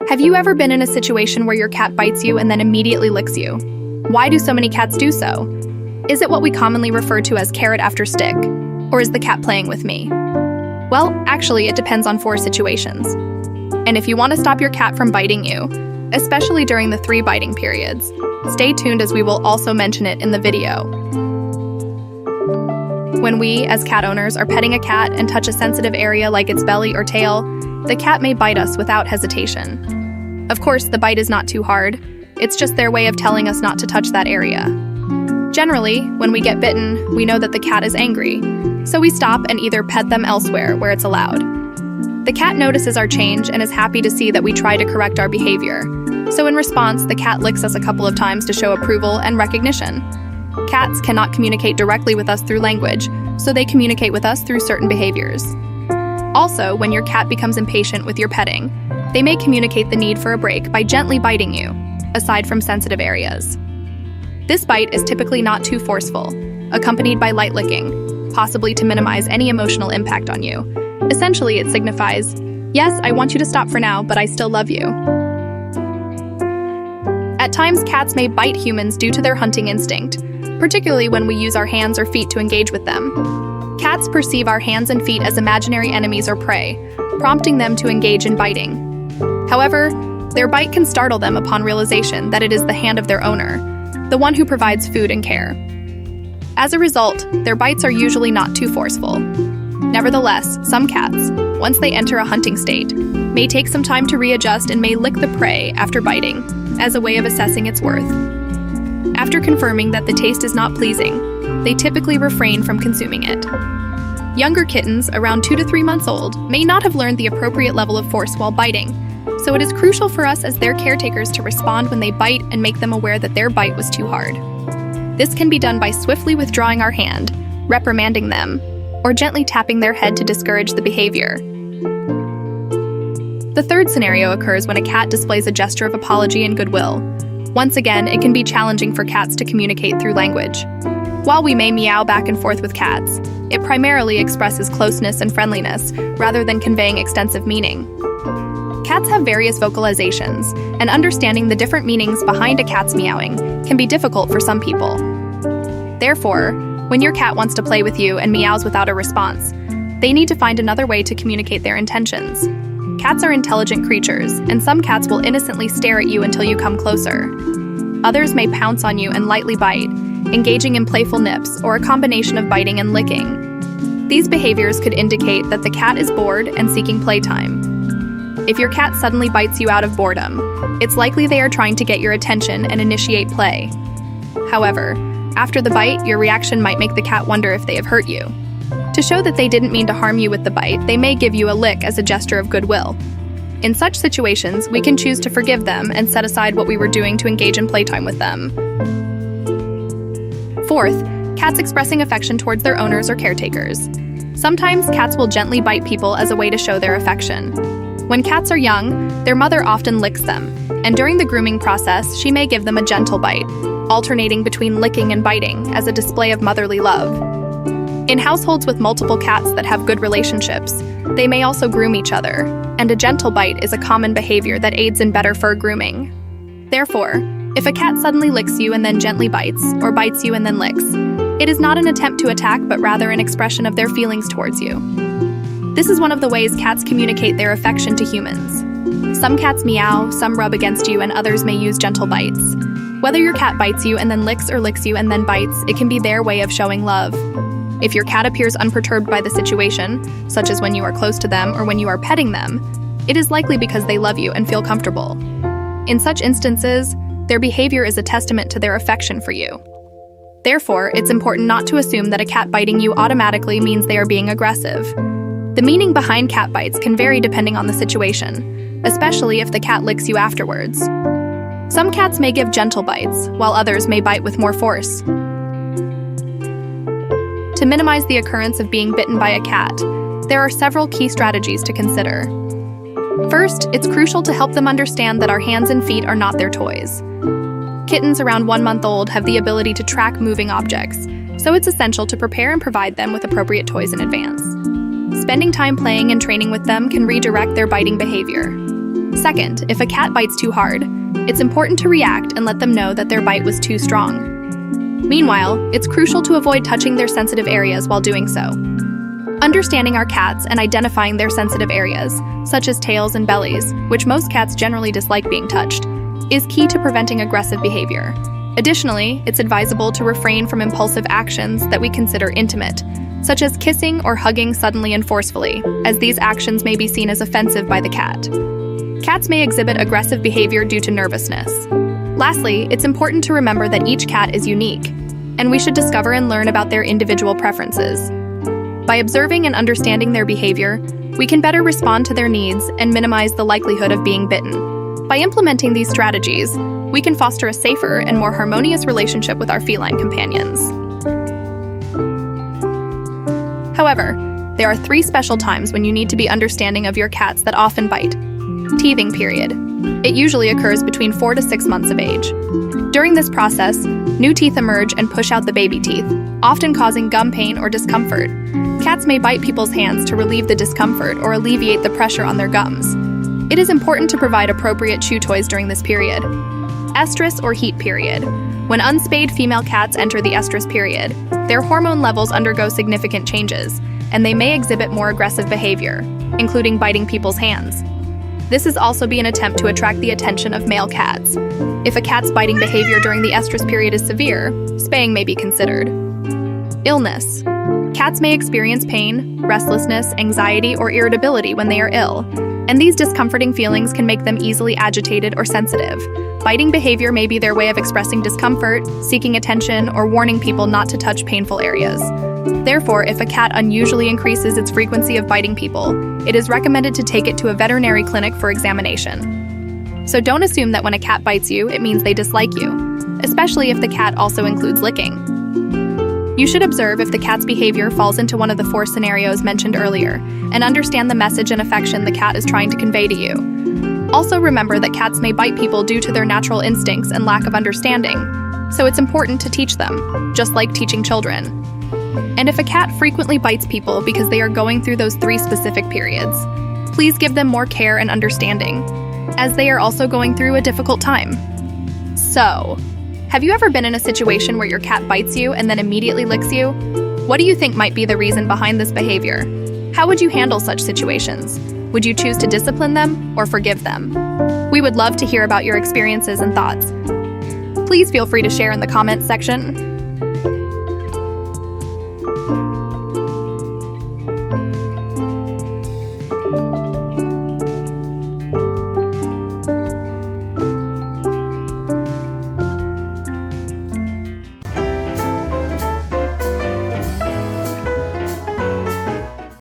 Have you ever been in a situation where your cat bites you and then immediately licks you? Why do so many cats do so? Is it what we commonly refer to as carrot after stick? Or is the cat playing with me? Well, actually, it depends on 4 situations. And if you want to stop your cat from biting you, especially during the 3 biting periods, stay tuned as we will also mention it in the video. When we, as cat owners, are petting a cat and touch a sensitive area like its belly or tail, the cat may bite us without hesitation. Of course, the bite is not too hard. It's just their way of telling us not to touch that area. Generally, when we get bitten, we know that the cat is angry, so we stop and either pet them elsewhere where it's allowed. The cat notices our change and is happy to see that we try to correct our behavior. So in response, the cat licks us a couple of times to show approval and recognition. Cats cannot communicate directly with us through language, so they communicate with us through certain behaviors. Also, when your cat becomes impatient with your petting, they may communicate the need for a break by gently biting you, aside from sensitive areas. This bite is typically not too forceful, accompanied by light licking, possibly to minimize any emotional impact on you. Essentially, it signifies, yes, I want you to stop for now, but I still love you. At times, cats may bite humans due to their hunting instinct, particularly when we use our hands or feet to engage with them. Cats perceive our hands and feet as imaginary enemies or prey, prompting them to engage in biting. However, their bite can startle them upon realization that it is the hand of their owner, the one who provides food and care. As a result, their bites are usually not too forceful. Nevertheless, some cats, once they enter a hunting state, may take some time to readjust and may lick the prey after biting, as a way of assessing its worth. After confirming that the taste is not pleasing, they typically refrain from consuming it. Younger kittens, around 2 to 3 months old, may not have learned the appropriate level of force while biting, so it is crucial for us as their caretakers to respond when they bite and make them aware that their bite was too hard. This can be done by swiftly withdrawing our hand, reprimanding them, or gently tapping their head to discourage the behavior. The third scenario occurs when a cat displays a gesture of apology and goodwill. Once again, it can be challenging for cats to communicate through language. While we may meow back and forth with cats, it primarily expresses closeness and friendliness rather than conveying extensive meaning. Cats have various vocalizations, and understanding the different meanings behind a cat's meowing can be difficult for some people. Therefore, when your cat wants to play with you and meows without a response, they need to find another way to communicate their intentions. Cats are intelligent creatures, and some cats will innocently stare at you until you come closer. Others may pounce on you and lightly bite, engaging in playful nips or a combination of biting and licking. These behaviors could indicate that the cat is bored and seeking playtime. If your cat suddenly bites you out of boredom, it's likely they are trying to get your attention and initiate play. However, after the bite, your reaction might make the cat wonder if they have hurt you. To show that they didn't mean to harm you with the bite, they may give you a lick as a gesture of goodwill. In such situations, we can choose to forgive them and set aside what we were doing to engage in playtime with them. Fourth, cats expressing affection towards their owners or caretakers. Sometimes cats will gently bite people as a way to show their affection. When cats are young, their mother often licks them, and during the grooming process, she may give them a gentle bite, alternating between licking and biting as a display of motherly love. In households with multiple cats that have good relationships, they may also groom each other, and a gentle bite is a common behavior that aids in better fur grooming. Therefore, if a cat suddenly licks you and then gently bites, or bites you and then licks, it is not an attempt to attack but rather an expression of their feelings towards you. This is one of the ways cats communicate their affection to humans. Some cats meow, some rub against you, and others may use gentle bites. Whether your cat bites you and then licks or licks you and then bites, it can be their way of showing love. If your cat appears unperturbed by the situation, such as when you are close to them or when you are petting them, it is likely because they love you and feel comfortable. In such instances, their behavior is a testament to their affection for you. Therefore, it's important not to assume that a cat biting you automatically means they are being aggressive. The meaning behind cat bites can vary depending on the situation, especially if the cat licks you afterwards. Some cats may give gentle bites, while others may bite with more force. To minimize the occurrence of being bitten by a cat, there are several key strategies to consider. First, it's crucial to help them understand that our hands and feet are not their toys. Kittens around 1 month old have the ability to track moving objects, so it's essential to prepare and provide them with appropriate toys in advance. Spending time playing and training with them can redirect their biting behavior. Second, if a cat bites too hard, it's important to react and let them know that their bite was too strong. Meanwhile, it's crucial to avoid touching their sensitive areas while doing so. Understanding our cats and identifying their sensitive areas, such as tails and bellies, which most cats generally dislike being touched, is key to preventing aggressive behavior. Additionally, it's advisable to refrain from impulsive actions that we consider intimate, such as kissing or hugging suddenly and forcefully, as these actions may be seen as offensive by the cat. Cats may exhibit aggressive behavior due to nervousness. Lastly, it's important to remember that each cat is unique, and we should discover and learn about their individual preferences. By observing and understanding their behavior, we can better respond to their needs and minimize the likelihood of being bitten. By implementing these strategies, we can foster a safer and more harmonious relationship with our feline companions. However, there are 3 special times when you need to be understanding of your cats that often bite. Teething period. It usually occurs between 4 to 6 months of age. During this process, new teeth emerge and push out the baby teeth, often causing gum pain or discomfort. Cats may bite people's hands to relieve the discomfort or alleviate the pressure on their gums. It is important to provide appropriate chew toys during this period. Estrus or heat period. When unspayed female cats enter the estrus period, their hormone levels undergo significant changes, and they may exhibit more aggressive behavior, including biting people's hands. This is also be an attempt to attract the attention of male cats. If a cat's biting behavior during the estrus period is severe, spaying may be considered. Illness. Cats may experience pain, restlessness, anxiety, or irritability when they are ill, and these discomforting feelings can make them easily agitated or sensitive. Biting behavior may be their way of expressing discomfort, seeking attention, or warning people not to touch painful areas. Therefore, if a cat unusually increases its frequency of biting people, it is recommended to take it to a veterinary clinic for examination. So don't assume that when a cat bites you, it means they dislike you, especially if the cat also includes licking. You should observe if the cat's behavior falls into one of the 4 scenarios mentioned earlier, and understand the message and affection the cat is trying to convey to you. Also remember that cats may bite people due to their natural instincts and lack of understanding, so it's important to teach them, just like teaching children. And if a cat frequently bites people because they are going through those 3 specific periods, please give them more care and understanding, as they are also going through a difficult time. So, have you ever been in a situation where your cat bites you and then immediately licks you? What do you think might be the reason behind this behavior? How would you handle such situations? Would you choose to discipline them or forgive them? We would love to hear about your experiences and thoughts. Please feel free to share in the comments section.